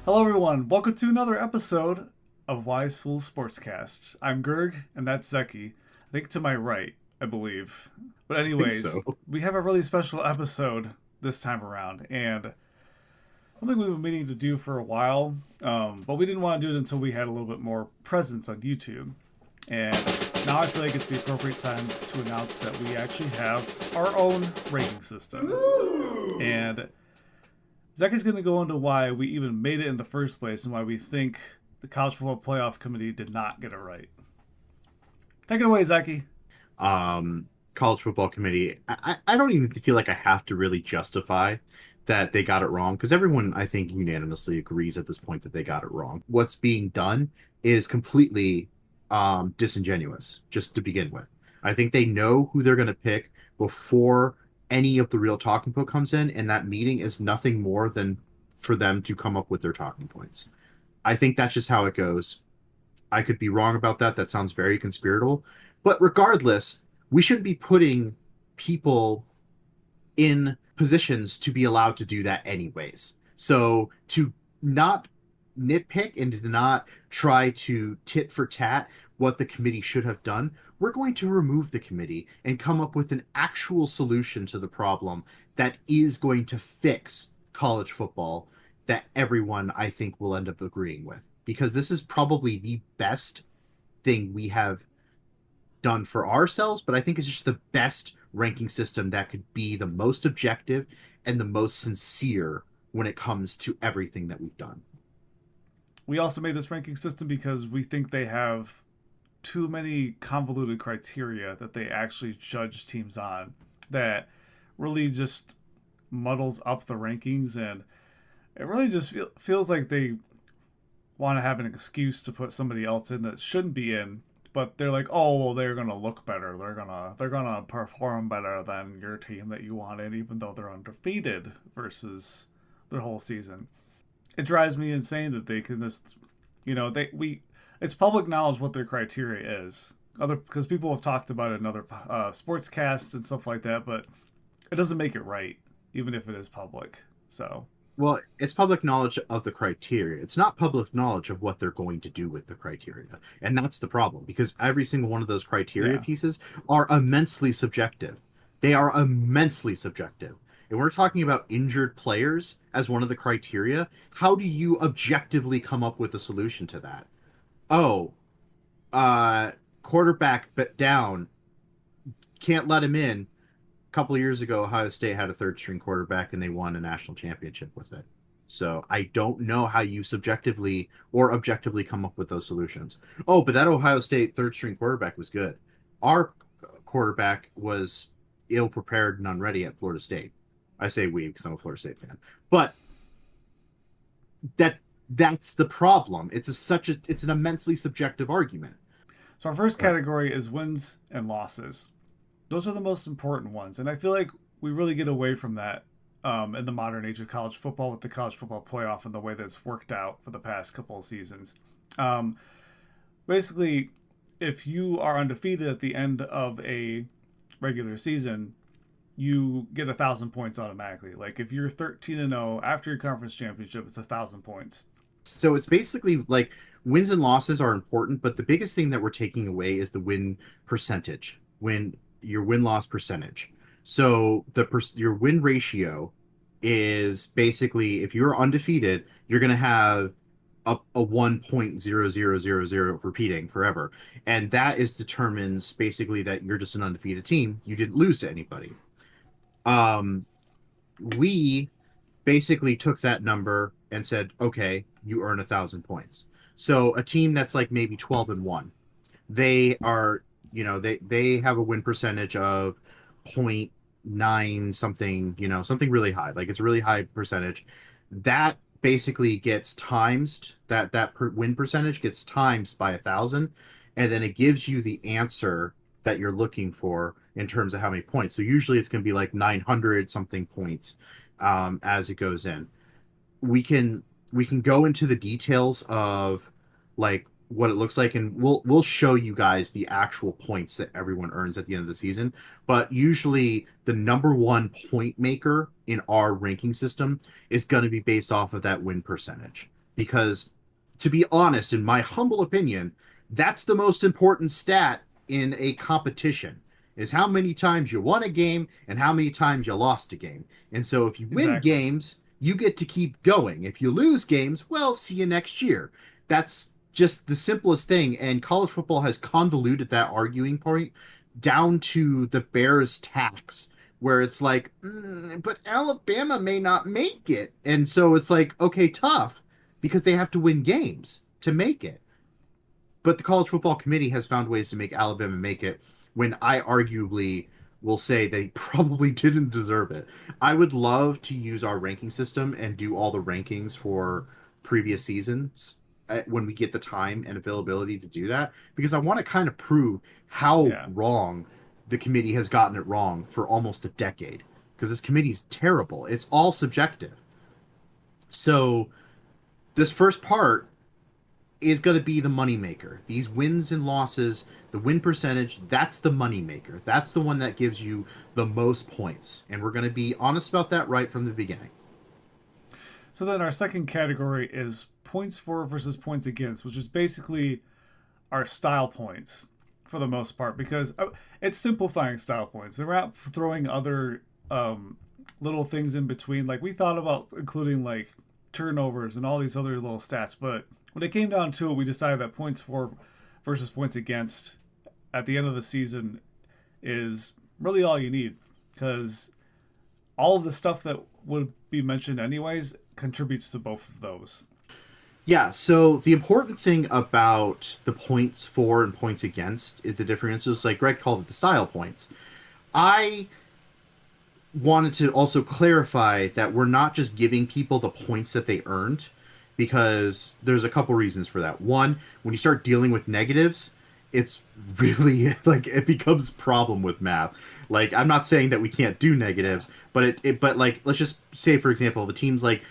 Hello, everyone. Welcome to another episode of WiseFools Sportscast. I'm Gerg, and that's Zeki. I think to my right, I believe. But Think so. anyways, we have a really special episode this time around, and something we've been meaning to do for a while, but we didn't want to do it until we had a little bit more presence on YouTube. And now I feel like it's the appropriate time to announce that we actually have our own rating system. And Zach is going to go into why we even made it in the first place and why we think the College Football Playoff Committee did not get it right. Take it away, Zachy. College football committee. I don't even feel like I have to really justify that they got it wrong because everyone, I think, unanimously agrees at this point that they got it wrong. What's being done is completely disingenuous, just to begin with. I think they know who they're going to pick before any of the real talking point comes in, and that meeting is nothing more than for them to come up with their talking points. I think that's just how it goes. I could be wrong about that. That sounds very conspiratorial. But regardless, we shouldn't be putting people in positions to be allowed to do that anyways. So to not nitpick and to not try to tit for tat what the committee should have done, we're going to remove the committee and come up with an actual solution to the problem that is going to fix college football that everyone, I think, will end up agreeing with. Because this is probably the best thing we have done for ourselves, but I think it's just the best ranking system that could be the most objective and the most sincere when it comes to everything that we've done. We also made this ranking system because we think they have too many convoluted criteria that they actually judge teams on that really just muddles up the rankings, and it really just feels like they want to have an excuse to put somebody else in that shouldn't be in, but they're like, oh well, they're gonna look better, they're gonna perform better than your team that you wanted, even though they're undefeated versus their whole season. It drives me insane that they can just, they we it's public knowledge what their criteria is. Other because people have talked about it in other sports casts and stuff like that, but it doesn't make it right, even if it is public. So Well, it's public knowledge of the criteria. It's not public knowledge of what they're going to do with the criteria. And that's the problem because every single one of those criteria yeah, pieces are immensely subjective. They are immensely subjective. And we're talking about injured players as one of the criteria. How do you objectively come up with a solution to that? Oh, uh, quarterback but down, can't let him in. A couple of years ago, Ohio State had a third string quarterback and they won a national championship with it. So I don't know how you subjectively or objectively come up with those solutions. Oh, but that Ohio State third string quarterback was good. Our quarterback was ill prepared and unready at Florida State. I say we because I'm a Florida State fan. But that that's the problem. It's an immensely subjective argument. so our first Uh, category is wins and losses. Those are the most important ones, and I feel like we really get away from that in the modern age of college football with the college football playoff and the way that it's worked out for the past couple of seasons. Um, Basically, if you are undefeated at the end of a regular season, you get 1,000 points automatically. Like if you're 13-0 after your conference championship, it's 1,000 points. So it's basically like wins and losses are important, but the biggest thing that we're taking away is the win percentage, when your win loss percentage. So your win ratio is basically if you're undefeated, you're going to have a 1.0000 repeating forever. And that is determines basically that you're just an undefeated team. You didn't lose to anybody. Um, we basically took that number and said, okay, you earn 1,000 points. So a team that's like maybe 12-1, they are, they have a win percentage of point nine something, something really high. Like it's a really high percentage. That basically gets times win percentage gets times by 1,000, and then it gives you the answer that you're looking for in terms of how many points. So usually it's going to be like 900 something points as it goes in. We can go into the details of like what it looks like, and we'll show you guys the actual points that everyone earns at the end of the season. But usually the number one point maker in our ranking system is going to be based off of that win percentage, because, to be honest, in my humble opinion, that's the most important stat in a competition is how many times you won a game and how many times you lost a game. And so if you win Exactly. games, you get to keep going. If you lose games, well, see you next year. That's just the simplest thing. And college football has convoluted that arguing point down to the Bears tax, where it's like, but Alabama may not make it. And so it's like, okay, tough, because they have to win games to make it. But the college football committee has found ways to make Alabama make it when I arguably will say they probably didn't deserve it. I would love to use our ranking system and do all the rankings for previous seasons when we get the time and availability to do that, because I want to kind of prove how Yeah. wrong the committee has gotten it wrong for almost a decade. Because this committee's terrible. It's all subjective. So this first part is going to be the moneymaker. These wins and losses, the win percentage, that's the moneymaker. That's the one that gives you the most points. And we're going to be honest about that right from the beginning. So then our second category is points for versus points against, which is basically our style points for the most part, because it's simplifying style points. They're not throwing other little things in between. Like we thought about including like turnovers and all these other little stats, but when it came down to it, we decided that points for versus points against at the end of the season is really all you need, because all of the stuff that would be mentioned anyways contributes to both of those. Yeah, so the important thing about the points for and points against is the differences. Like Greg called it the style points. I wanted to also clarify that we're not just giving people the points that they earned, because there's a couple reasons for that. One, when you start dealing with negatives, it's really like it becomes problem with math. Like I'm not saying that we can't do negatives, but but like let's just say for example, the team's like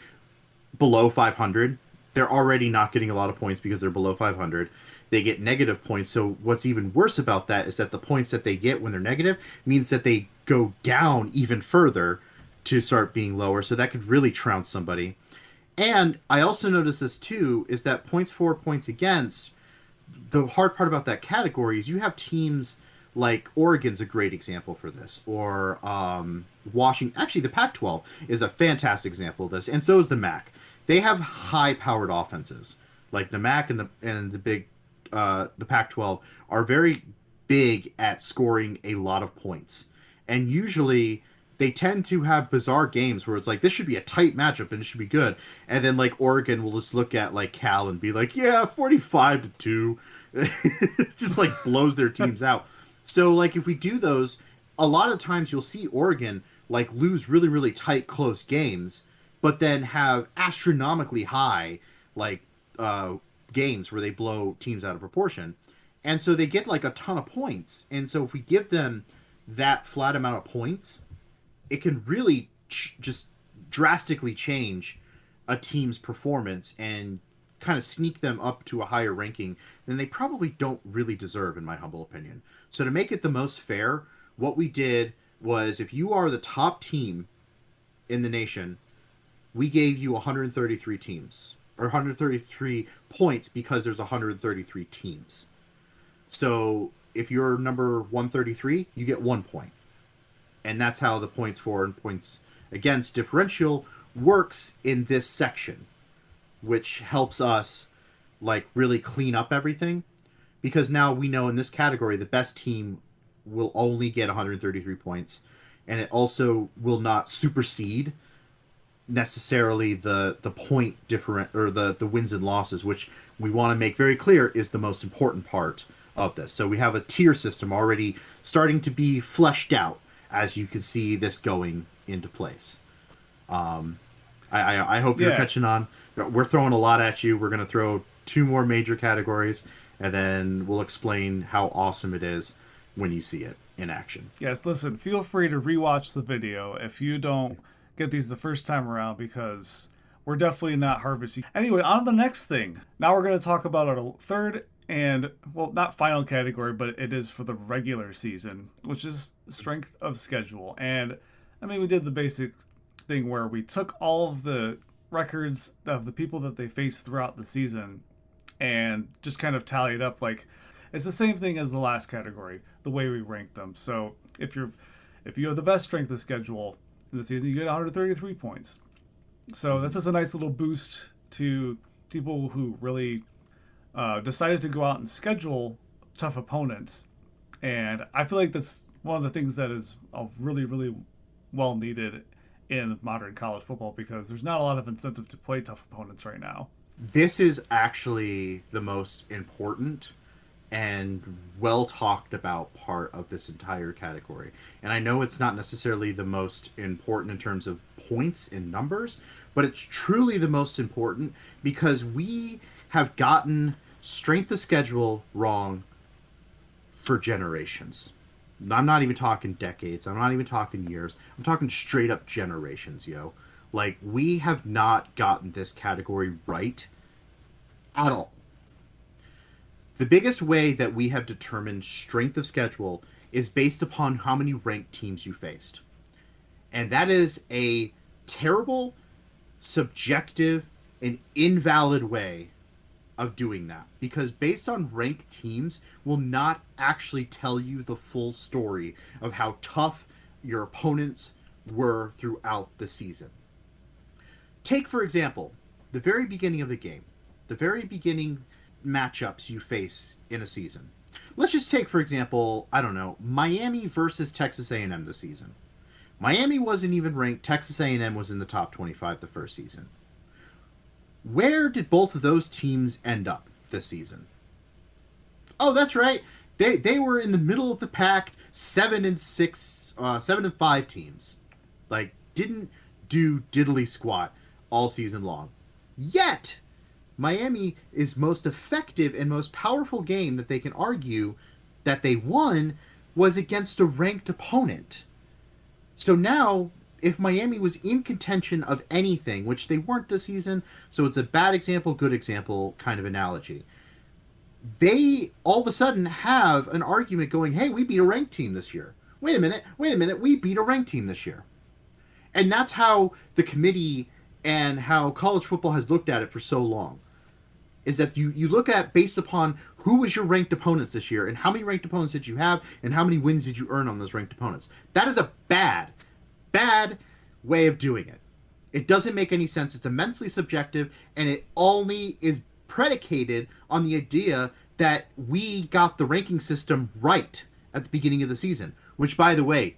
below 500, they're already not getting a lot of points because they're below 500. They get negative points. So what's even worse about that is that the points that they get when they're negative means that they go down even further to start being lower. So that could really trounce somebody. And I also noticed this too is that points for, points against, the hard part about that category is you have teams like Oregon's a great example for this, or Washington. Actually, the Pac-12 is a fantastic example of this, and so is the MAC. They have high-powered offenses, like the MAC and the Pac-12 are very big at scoring a lot of points, and usually they tend to have bizarre games where it's like this should be a tight matchup and it should be good, and then like Oregon will just look at like Cal and be like, yeah, 45-2. It just like blows their teams out. So like if we do those, a lot of times you'll see Oregon like lose really really tight close games, but then have astronomically high like games where they blow teams out of proportion, and so they get like a ton of points. And so if we give them that flat amount of points, it can really just drastically change a team's performance and kind of sneak them up to a higher ranking than they probably don't really deserve, in my humble opinion. So to make it the most fair, what we did was if you are the top team in the nation, we gave you 133 teams or 133 points because there's 133 teams. So if you're number 133, you get 1 point. And that's how the points for and points against differential works in this section, which helps us like really clean up everything, because now we know in this category the best team will only get 133 points, and it also will not supersede necessarily the point different or the wins and losses, which we want to make very clear is the most important part of this. So we have a tier system already starting to be fleshed out as you can see this going into place. I hope you're Yeah. catching on. We're throwing a lot at you. We're going to throw two more major categories, and then we'll explain how awesome it is when you see it in action. Yes, listen, feel free to rewatch the video if you don't get these the first time around, because we're definitely not harvesting. Anyway, on to the next thing. Now we're going to talk about our third and, well, not final category, but it is for the regular season, which is strength of schedule. And, I mean, we did the basic thing where we took all of the records of the people that they face throughout the season and just kind of tally it up. Like, it's the same thing as the last category, the way we rank them. So if you have the best strength of schedule in the season, you get 133 points. So that's just a nice little boost to people who really decided to go out and schedule tough opponents. And I feel like that's one of the things that is really, really well needed in modern college football, because there's not a lot of incentive to play tough opponents right now. This is actually the most important and well talked about part of this entire category. And I know it's not necessarily the most important in terms of points in numbers, but it's truly the most important because we have gotten strength of schedule wrong for generations. I'm not even talking decades. I'm not even talking years. I'm talking straight up generations, yo. Like, we have not gotten this category right at all. The biggest way that we have determined strength of schedule is based upon how many ranked teams you faced. And that is a terrible, subjective, and invalid way of doing that, because based on ranked teams will not actually tell you the full story of how tough your opponents were throughout the season. Take, for example, the very beginning of the game, the very beginning matchups you face in a season. Let's just take, for example, I don't know, Miami versus Texas A&M this season. Miami wasn't even ranked. Texas A&M was in the top 25 the first season. Where did both of those teams end up this season? Oh, that's right. They were in the middle of the pack, 7-5 teams. Like, didn't do diddly squat all season long. Yet, Miami's most effective and most powerful game that they can argue that they won was against a ranked opponent. So now, if Miami was in contention of anything, which they weren't this season, so it's a bad example, good example kind of analogy, they all of a sudden have an argument going, hey, we beat a ranked team this year. Wait a minute, we beat a ranked team this year. And that's how the committee and how college football has looked at it for so long, is that you look at based upon who was your ranked opponents this year and how many ranked opponents did you have and how many wins did you earn on those ranked opponents. That is a bad way of doing it. It doesn't make any sense. It's immensely subjective, and it only is predicated on the idea that we got the ranking system right at the beginning of the season, which, by the way,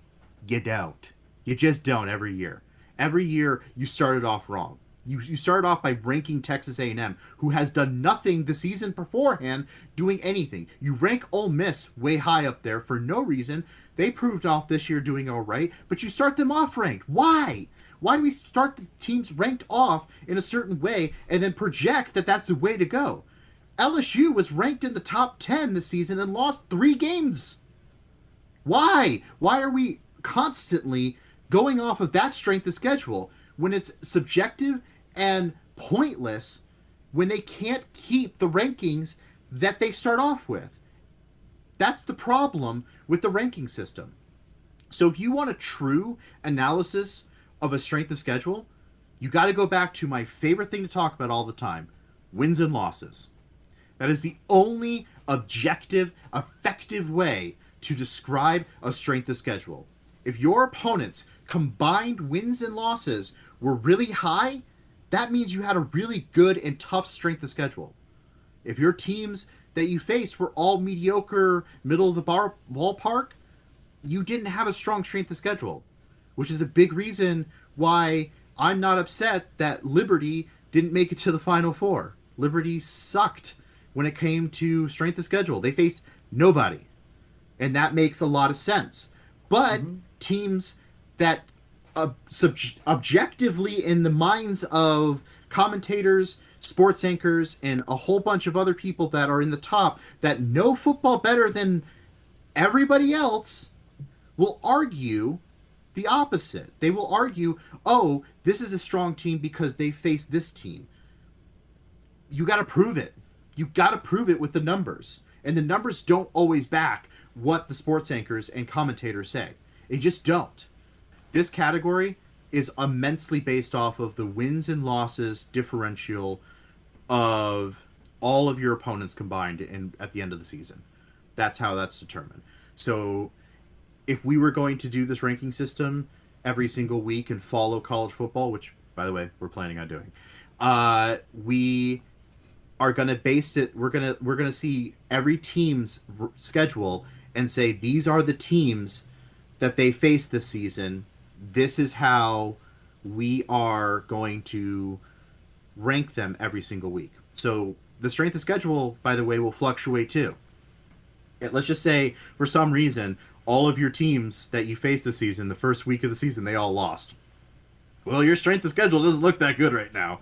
you don't. You just don't every year. Every year you started off wrong. You started off by ranking Texas A&M, who has done nothing the season beforehand doing anything. You rank Ole Miss way high up there for no reason. They proved off this year doing all right, but you start them off ranked. Why? Why do we start the teams ranked off in a certain way and then project that that's the way to go? LSU was ranked in the top 10 this season and lost 3 games. Why? Why are we constantly going off of that strength of schedule when it's subjective and pointless, when they can't keep the rankings that they start off with? That's the problem with the ranking system. So if you want a true analysis of a strength of schedule, you got to go back to my favorite thing to talk about all the time, wins and losses. That is the only objective, effective way to describe a strength of schedule. If your opponent's combined wins and losses were really high, that means you had a really good and tough strength of schedule. If your teams that you faced were all mediocre, middle of the ballpark, you didn't have a strong strength of schedule, which is a big reason why I'm not upset that Liberty didn't make it to the Final Four. Liberty sucked when it came to strength of schedule. They faced nobody, and that makes a lot of sense. But teams that objectively, in the minds of commentators, sports anchors, and a whole bunch of other people that are in the top that know football better than everybody else, will argue the opposite. They will argue, oh, this is a strong team because they faced this team. You got to prove it. You got to prove it with the numbers. And the numbers don't always back what the sports anchors and commentators say. They just don't. This category is immensely based off of the wins and losses differential of all of your opponents combined at the end of the season. That's how that's determined. So if we were going to do this ranking system every single week and follow college football, which by the way we're planning on doing, we are going to base it. We're gonna see every team's schedule and say these are the teams that they face this season. This is how we are going to rank them every single week. So the strength of schedule, by the way, will fluctuate too. Let's just say for some reason all of your teams that you face this season, the first week of the season, they all lost. Well, your strength of schedule doesn't look that good right now.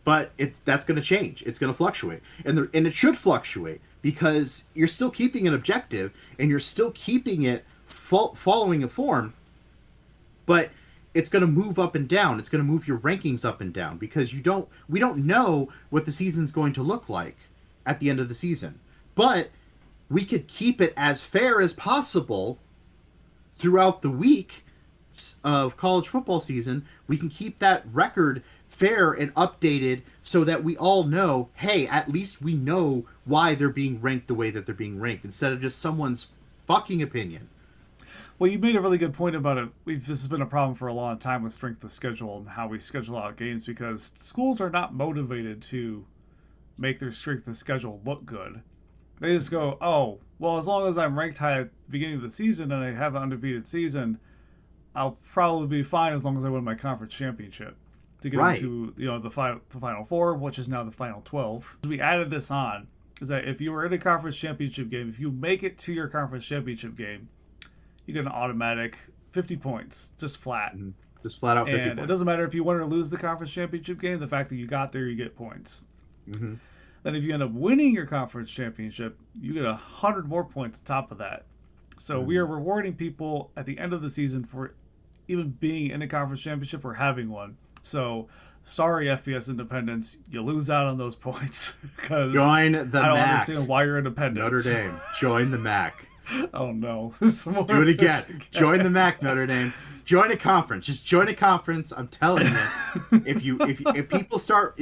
But that's going to change. It's going to fluctuate. And it should fluctuate because you're still keeping an objective and you're still keeping it following a form, but it's going to move up and down. It's going to move your rankings up and down because we don't know what the season's going to look like at the end of the season. But we could keep it as fair as possible throughout the week of college football season. We can keep that record fair and updated so that we all know, hey, at least we know why they're being ranked the way that they're being ranked instead of just someone's fucking opinion. Well, you made a really good point about it. This has been a problem for a long time with strength of schedule and how we schedule out games because schools are not motivated to make their strength of schedule look good. They just go, oh, well, as long as I'm ranked high at the beginning of the season and I have an undefeated season, I'll probably be fine as long as I win my conference championship to get into the final four, which is now the final 12. We added this on is that if you were in a conference championship game, if you make it to your conference championship game, you get an automatic 50 points, just flat. Mm-hmm. Just flat out 50 and points. It doesn't matter if you win or lose the conference championship game. The fact that you got there, you get points. Mm-hmm. Then if you end up winning your conference championship, you get 100 more points on top of that. So we are rewarding people at the end of the season for even being in a conference championship or having one. So, sorry, FBS Independence, you lose out on those points because join the I don't MAC. Understand why you're independent. Notre Dame, join the MAC. Oh no! Do it again. Join the MAC, Notre Dame. Join a conference. Just join a conference. I'm telling you, if people start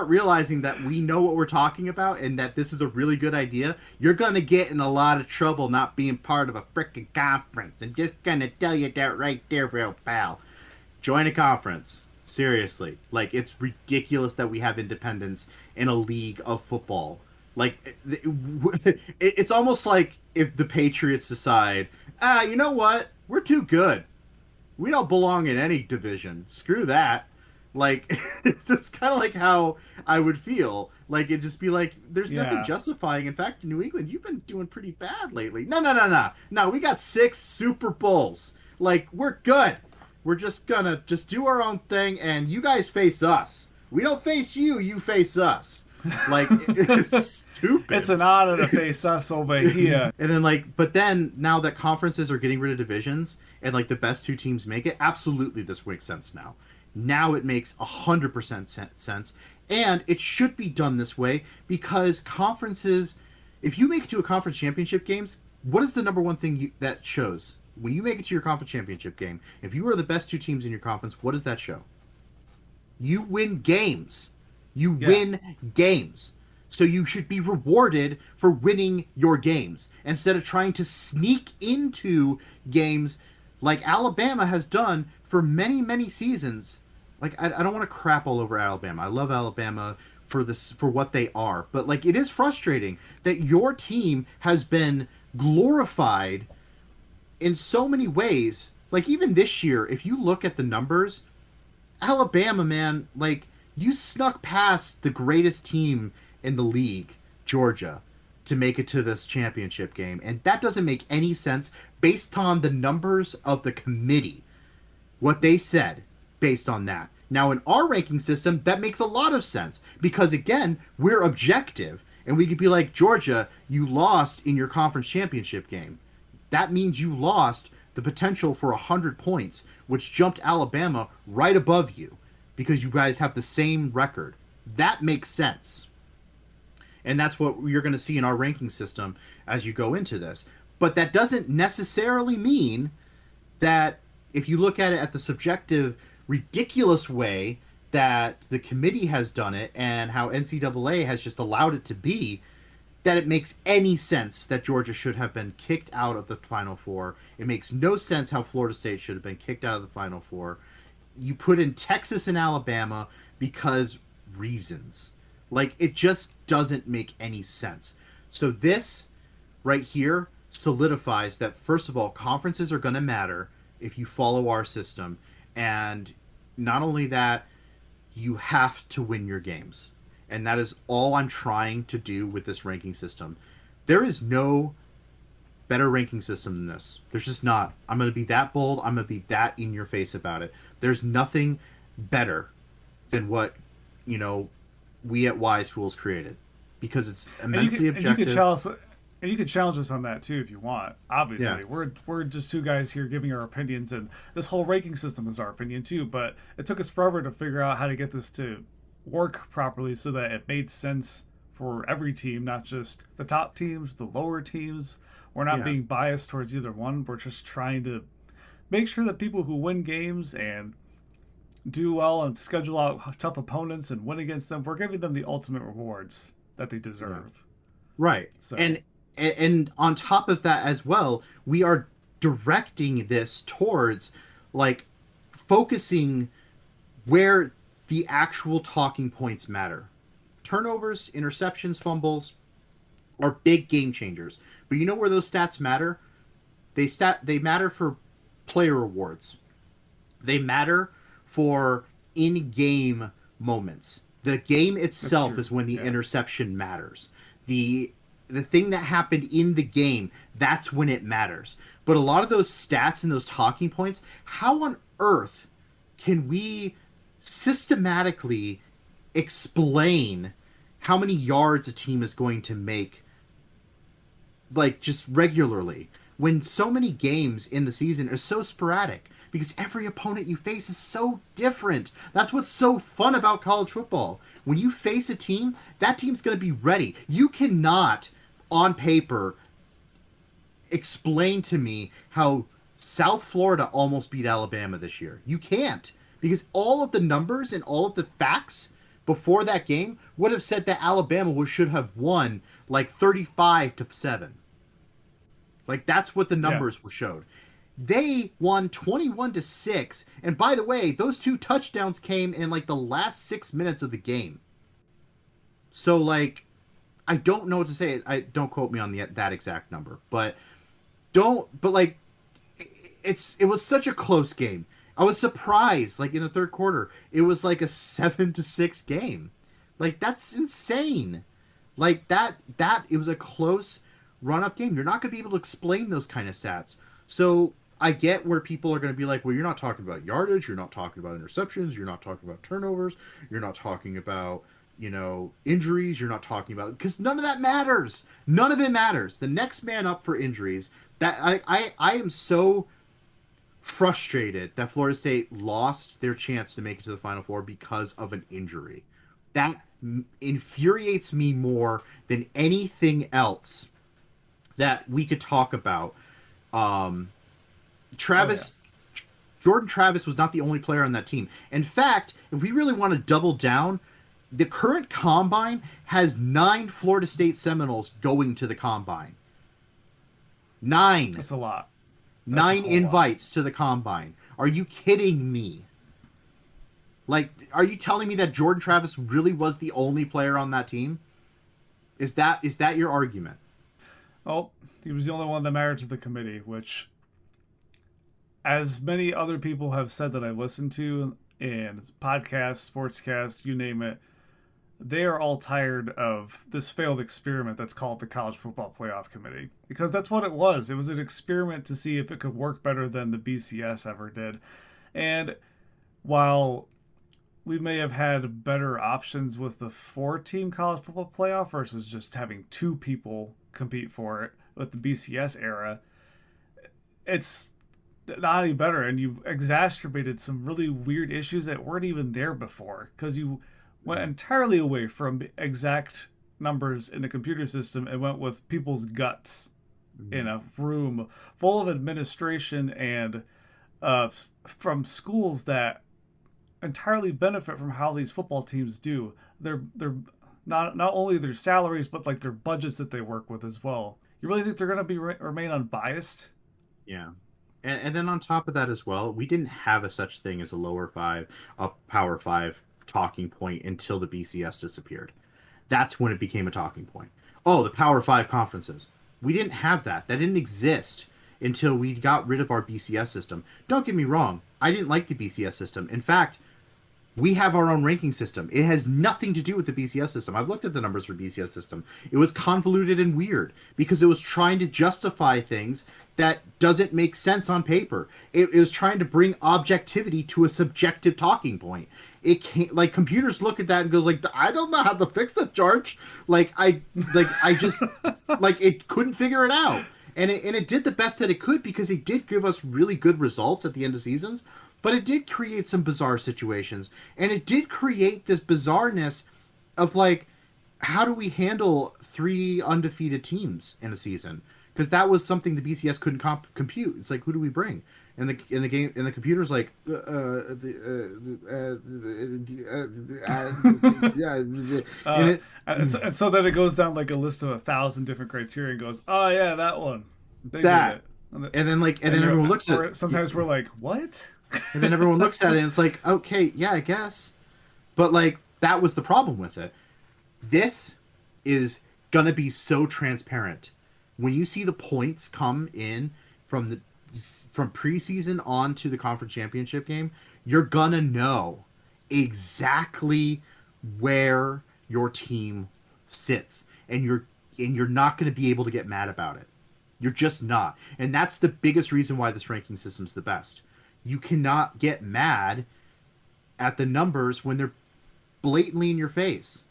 realizing that we know what we're talking about and that this is a really good idea, you're gonna get in a lot of trouble not being part of a freaking conference. I'm just gonna tell you that right there, real pal. Join a conference. Seriously, like it's ridiculous that we have independence in a league of football. Like it's almost like if the Patriots decide, you know what, we're too good. We don't belong in any division. Screw that. Like, it's kind of like how I would feel. Like, it'd just be like, there's nothing justifying. In fact, in New England, you've been doing pretty bad lately. No, we got 6 Super Bowls. Like, we're good. We're just gonna just do our own thing, and you guys face us. We don't face you, you face us. Like, it's stupid. It's an honor to face us over here. And then, like, but then now that conferences are getting rid of divisions and, like, the best 2 teams make it, absolutely this makes sense now. Now it makes 100% sense. And it should be done this way because conferences, if you make it to a conference championship games, what is the number one thing that shows? When you make it to your conference championship game, if you are the best 2 teams in your conference, what does that show? You win games. You win games. So you should be rewarded for winning your games instead of trying to sneak into games like Alabama has done for many, many seasons. Like, I don't want to crap all over Alabama. I love Alabama for what they are. But, like, it is frustrating that your team has been glorified in so many ways. Like, even this year, if you look at the numbers, Alabama, man, like, you snuck past the greatest team in the league, Georgia, to make it to this championship game. And that doesn't make any sense based on the numbers of the committee. What they said based on that. Now, in our ranking system, that makes a lot of sense. Because, again, we're objective. And we could be like, Georgia, you lost in your conference championship game. That means you lost the potential for 100 points, which jumped Alabama right above you. Because you guys have the same record. That makes sense. And that's what you're going to see in our ranking system as you go into this. But that doesn't necessarily mean that if you look at it at the subjective ridiculous way that the committee has done it and how NCAA has just allowed it to be, that it makes any sense that Georgia should have been kicked out of the Final Four. It makes no sense how Florida State should have been kicked out of the Final Four. You put in Texas and Alabama because reasons. Like, it just doesn't make any sense. So this right here solidifies that, first of all, conferences are going to matter if you follow our system. And not only that, you have to win your games. And that is all I'm trying to do with this ranking system. There is no better ranking system than this. There's just not. I'm going to be that bold. I'm going to be that in your face about it. There's nothing better than what, we at WiseFools created, because it's immensely objective. And you could challenge us on that too if you want. Obviously, yeah. We're just two guys here giving our opinions, and this whole ranking system is our opinion too. But it took us forever to figure out how to get this to work properly so that it made sense for every team, not just the top teams, the lower teams. We're not being biased towards either one. We're just trying to make sure that people who win games and do well and schedule out tough opponents and win against them, we're giving them the ultimate rewards that they deserve. Right. So. And on top of that as well, we are directing this towards like focusing where the actual talking points matter. Turnovers, interceptions, fumbles are big game changers. But you know where those stats matter? They matter for player rewards. They matter for in-game moments. The game itself is when the interception matters. The thing that happened in the game, that's when it matters. But a lot of those stats and those talking points, how on earth can we systematically explain how many yards a team is going to make, like, just regularly, when so many games in the season are so sporadic? Because every opponent you face is so different. That's what's so fun about college football. When you face a team, that team's going to be ready. You cannot, on paper, explain to me how South Florida almost beat Alabama this year. You can't. Because all of the numbers and all of the facts before that game would have said that Alabama should have won like 35-7. Like, that's what the numbers were showed. They won 21-6, and by the way, those two touchdowns came in like the last 6 minutes of the game. So, like, I don't know what to say. Don't quote me on that exact number, but like, it was such a close game. I was surprised, like, in the third quarter, it was like a 7-6 game. Like, that's insane. Like, it was a close run-up game. You're not going to be able to explain those kind of stats. So I get where people are going to be like, well, you're not talking about yardage, you're not talking about interceptions, you're not talking about turnovers, you're not talking about, injuries, you're not talking about, because none of that matters. None of it matters. The next man up for injuries, that I am so frustrated that Florida State lost their chance to make it to the Final Four because of an injury. That infuriates me more than anything else that we could talk about. Jordan Travis was not the only player on that team. In fact, if we really want to double down, the current combine has 9 Florida State Seminoles going to the combine. 9. That's a lot. That's 9 invites to the combine. Are you kidding me? Like, are you telling me that Jordan Travis really was the only player on that team? Is that your argument? Oh, he was the only one that mattered to the committee, which, as many other people have said that I've listened to in podcasts, sportscasts, you name it, they are all tired of this failed experiment that's called the College Football Playoff Committee. Because that's what it was. It was an experiment to see if it could work better than the BCS ever did. And while we may have had better options with the 4-team college football playoff versus just having 2 people compete for it with the BCS era, it's not any better. And you exacerbated some really weird issues that weren't even there before, because you went entirely away from exact numbers in the computer system and went with people's guts in a room full of administration and from schools that entirely benefit from how these football teams do. They're not only their salaries, but like their budgets that they work with as well. You really think they're going to be remain unbiased? Yeah. And then on top of that as well, we didn't have a such thing as a lower five, a power five talking point until the BCS disappeared. That's when it became a talking point. Oh, the power five conferences. We didn't have that. That didn't exist until we got rid of our BCS system. Don't get me wrong. I didn't like the BCS system. In fact, we have our own ranking system. It has nothing to do with the BCS system. I've looked at the numbers for BCS system. It was convoluted and weird because it was trying to justify things that doesn't make sense on paper. It was trying to bring objectivity to a subjective talking point. It can't, like, computers look at that and go like, I don't know how to fix it, George. I just like, it couldn't figure it out. And it did the best that it could because it did give us really good results at the end of seasons. But it did create some bizarre situations. And it did create this bizarreness of, like, how do we handle 3 undefeated teams in a season? Because that was something the BCS couldn't compute. It's like, who do we bring? And the computer's like, and so then it goes down like a list of 1,000 different criteria and goes, oh yeah, that one. They that. did it. And then everyone looks at it. Sometimes we're like, what? And then everyone looks at it and it's like, okay, yeah, I guess. But, like, that was the problem with it. This is going to be so transparent. When you see the points come in from preseason on to the conference championship game, you're going to know exactly where your team sits. And you're not going to be able to get mad about it. You're just not. And that's the biggest reason why this ranking system's the best. You cannot get mad at the numbers when they're blatantly in your face.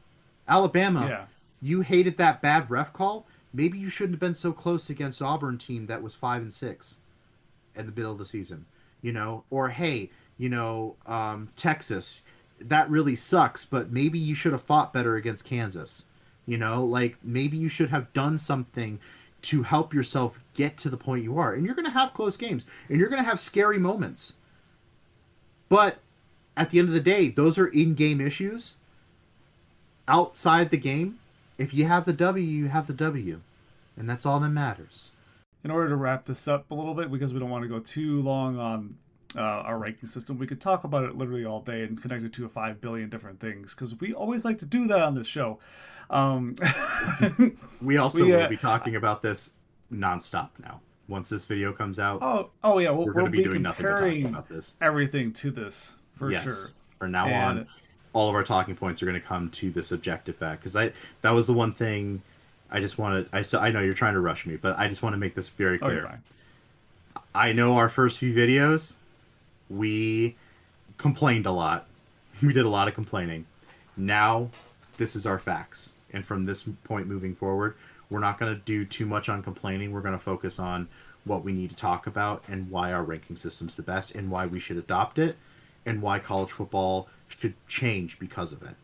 Alabama, You hated that bad ref call. Maybe you shouldn't have been so close against Auburn team that was 5-6 at the middle of the season, Or hey, Texas, that really sucks. But maybe you should have fought better against Kansas. Like, maybe you should have done something to help yourself get to the point you are. And you're going to have close games. And you're going to have scary moments. But at the end of the day, those are in-game issues. Outside the game, if you have the W, you have the W. And that's all that matters. In order to wrap this up a little bit, because we don't want to go too long on our ranking system, we could talk about it literally all day and connect it to 5 billion different things, because we always like to do that on this show. We also will be talking about this nonstop now. Once this video comes out, oh yeah, we're going to be doing nothing but talking about this. Everything to this for sure. From now on, all of our talking points are going to come to this objective fact. Because that was the one thing I just wanted. I know you're trying to rush me, but I just want to make this very clear. You're fine. I know our first few videos, we complained a lot. We did a lot of complaining. Now, this is our facts. And from this point moving forward, we're not going to do too much on complaining. We're going to focus on what we need to talk about and why our ranking system's the best and why we should adopt it and why college football should change because of it.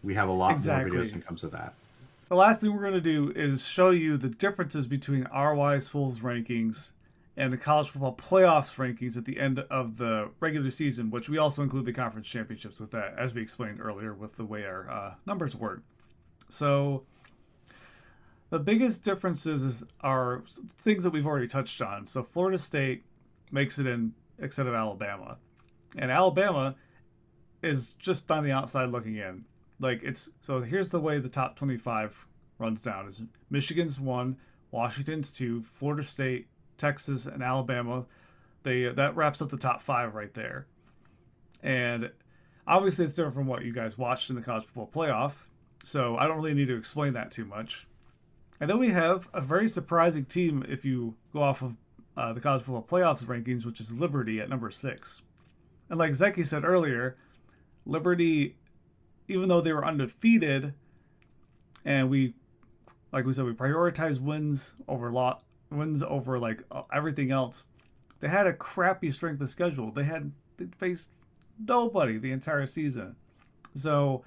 We have a lot more videos when it comes to that. The last thing we're going to do is show you the differences between our WiseFools rankings and the college football playoffs rankings at the end of the regular season, which we also include the conference championships with that, as we explained earlier with the way our numbers work. So the biggest differences are things that we've already touched on. So Florida State makes it in instead of Alabama. And Alabama is just on the outside looking in. So here's the way the top 25 runs down. Is Michigan's 1, Washington's 2, Florida State, Texas, and Alabama. That wraps up the top 5 right there. And obviously it's different from what you guys watched in the college football playoff. So I don't really need to explain that too much. And then we have a very surprising team if you go off of the college football playoffs rankings, which is Liberty at number 6. And like Zeki said earlier, Liberty, even though they were undefeated, and we prioritize wins over everything else. They had a crappy strength of schedule. They faced nobody the entire season. So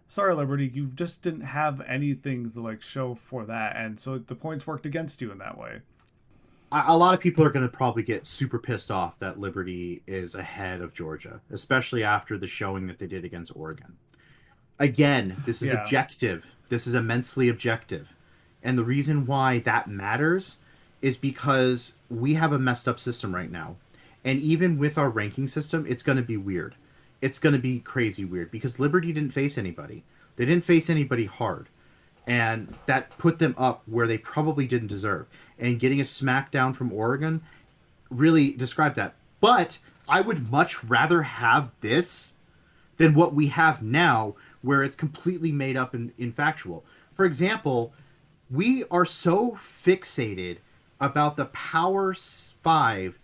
sorry, Liberty, you just didn't have anything to show for that, and so the points worked against you in that way. a lot of people are going to probably get super pissed off that Liberty is ahead of Georgia, especially after the showing that they did against Oregon. Again, this is Yeah. objective. This is immensely objective. And the reason why that matters is because we have a messed up system right now. And even with our ranking system, it's going to be weird. It's going to be crazy weird because Liberty didn't face anybody. They didn't face anybody hard. And that put them up where they probably didn't deserve. And getting a smackdown from Oregon really described that. But I would much rather have this than what we have now, where it's completely made up in factual. For example, we are so fixated about the Power Five,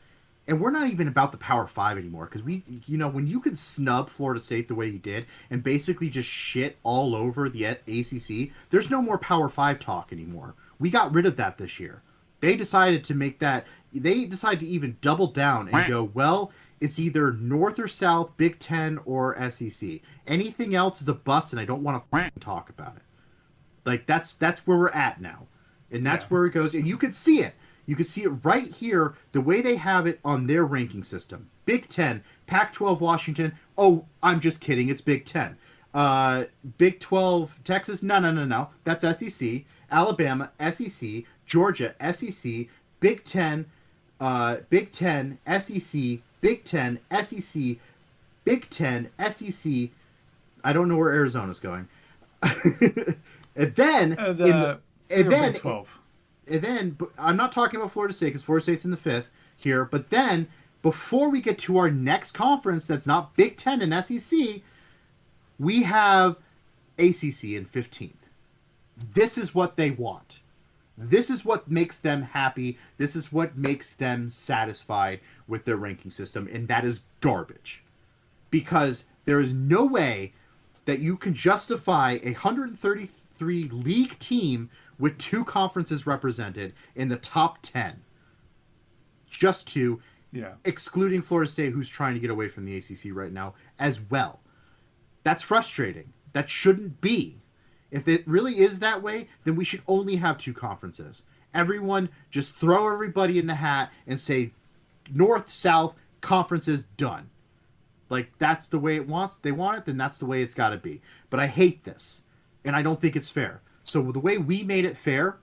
and we're not even about the Power Five anymore because when you could snub Florida State the way you did and basically just shit all over the ACC, there's no more Power Five talk anymore. We got rid of that this year. They decided to make that. They decided to even double down and go, well, it's either North or South, Big Ten or SEC. Anything else is a bust, and I don't want to talk about it. Like that's where we're at now, and that's where it goes. And you can see it. You can see it right here, the way they have it on their ranking system. Big Ten, Pac-12, Washington. Oh, I'm just kidding. It's Big Ten. Big 12, Texas. No. That's SEC. Alabama, SEC. Georgia, SEC. Big Ten, SEC. Big Ten, SEC. Big Ten, SEC. I don't know where Arizona's going. And then Big 12. And then I'm not talking about Florida State because Florida State's in the 5th here. But then before we get to our next conference, that's not Big Ten and SEC, we have ACC in 15th. This is what they want. This is what makes them happy. This is what makes them satisfied with their ranking system, and that is garbage. Because there is no way that you can justify a 133 league team with 2 conferences represented in the top 10. Just 2, excluding Florida State, who's trying to get away from the ACC right now, as well. That's frustrating. That shouldn't be. If it really is that way, then we should only have 2 conferences. Everyone just throw everybody in the hat and say, North, South, conferences, done. Like, that's the way they want it, then that's the way it's got to be. But I hate this, and I don't think it's fair. So the way we made it fair,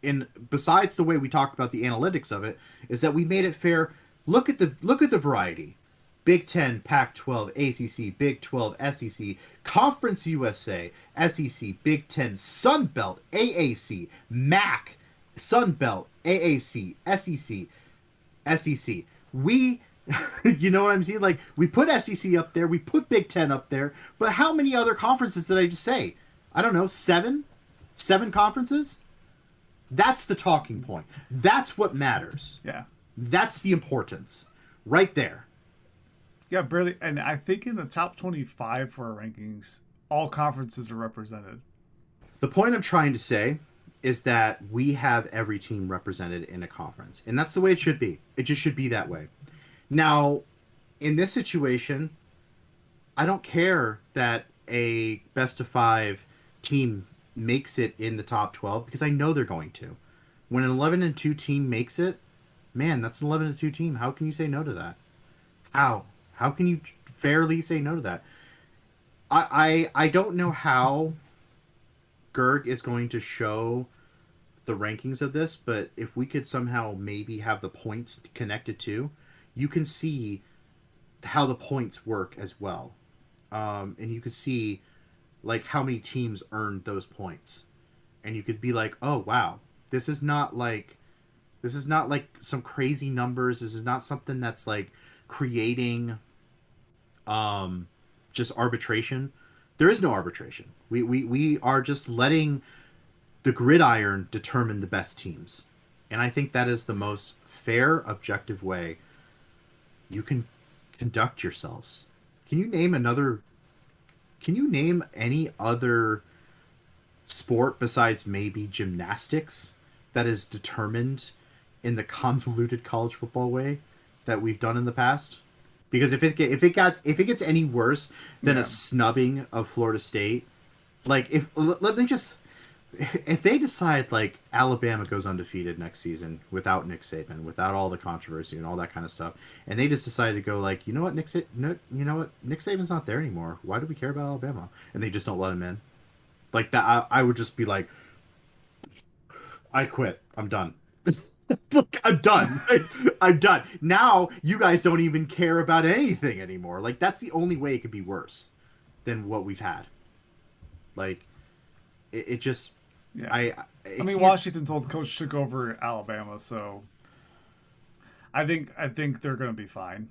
and besides the way we talked about the analytics of it, is that we made it fair. Look at the variety. Big 10, Pac-12, ACC, Big 12, SEC, Conference USA, SEC, Big 10, Sun Belt, AAC, MAC, Sun Belt, AAC, SEC. We, you know what I'm saying? Like, we put SEC up there, we put Big 10 up there, but how many other conferences did I just say? I don't know, 7? 7 conferences? That's the talking point. That's what matters. Yeah. That's the importance. Right there. Yeah, barely. And I think in the top 25 for our rankings, all conferences are represented. The point I'm trying to say is that we have every team represented in a conference. And that's the way it should be. It just should be that way. Now, in this situation, I don't care that a best of 5 team makes it in the top 12 because I know they're going to. When an 11-2 team makes it, man, that's an 11-2 team. How can you say no to that? How? How can you fairly say no to that? I don't know how Gerg is going to show the rankings of this, but if we could somehow maybe have the points connected to, you can see how the points work as well. And you could see like how many teams earned those points. And you could be like, oh wow, this is not like some crazy numbers. This is not something that's like creating just arbitration. There is no arbitration. We are just letting the gridiron determine the best teams. And I think that is the most fair, objective way you can conduct yourselves. Can you name any other sport besides maybe gymnastics that is determined in the convoluted college football way that we've done in the past? Because if it gets any worse than a snubbing of Florida State, like let me just if they decide like Alabama goes undefeated next season without Nick Saban, without all the controversy and all that kind of stuff, and they just decide to go like, you know what, Nick Saban's not there anymore. Why do we care about Alabama? And they just don't let him in. Like that, I would just be like, I quit. I'm done. Look, I'm done. I'm done. Now you guys don't even care about anything anymore. Like that's the only way it could be worse than what we've had. Like it just. Yeah. I mean, Washington's old coach took over Alabama, so I think they're going to be fine.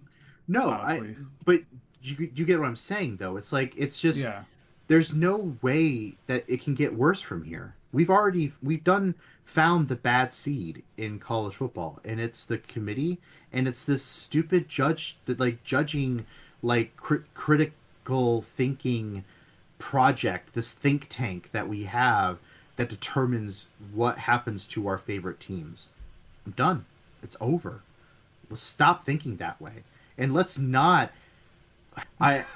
No, honestly. but you get what I'm saying though. It's like it's just yeah. There's no way that it can get worse from here. We've found the bad seed in college football, and it's the committee, and it's this stupid judge that like judging like critical thinking project, this think tank that we have that determines what happens to our favorite teams. I'm done. It's over. Let's stop thinking that way. And let's not I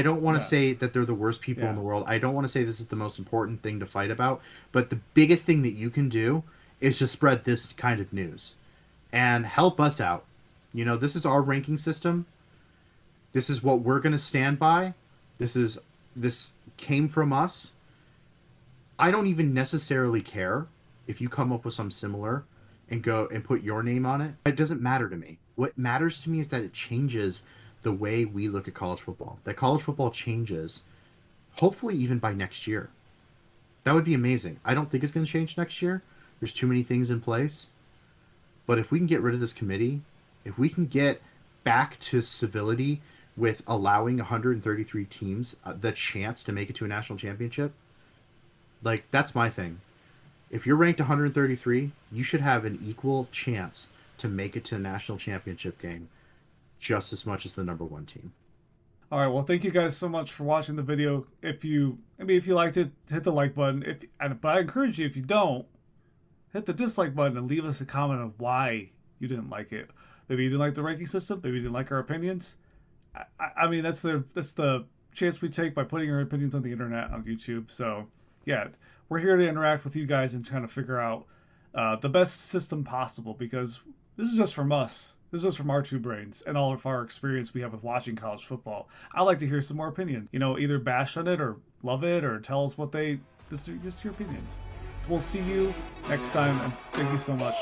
don't want to say that they're the worst people in the world. I don't want to say this is the most important thing to fight about, but the biggest thing that you can do is just spread this kind of news and help us out. You know, this is our ranking system. This is what we're going to stand by. This came from us. I don't even necessarily care if you come up with some similar and go and put your name on it. It doesn't matter to me. What matters to me is that it changes the way we look at college football. That college football changes, hopefully even by next year. That would be amazing. I don't think it's going to change next year. There's too many things in place. But if we can get rid of this committee, if we can get back to civility with allowing 133 teams the chance to make it to a national championship, like, that's my thing. If you're ranked 133, you should have an equal chance to make it to the national championship game just as much as the number one team. All right, well, thank you guys so much for watching the video. If you liked it, hit the like button. But I encourage you, if you don't, hit the dislike button and leave us a comment of why you didn't like it. Maybe you didn't like the ranking system. Maybe you didn't like our opinions. I mean, that's the chance we take by putting our opinions on the internet, on YouTube. So, yeah, we're here to interact with you guys and trying to figure out the best system possible, because this is just from us. This is from our two brains and all of our experience we have with watching college football. I'd like to hear some more opinions. You know, either bash on it or love it or tell us what just your opinions. We'll see you next time, and thank you so much.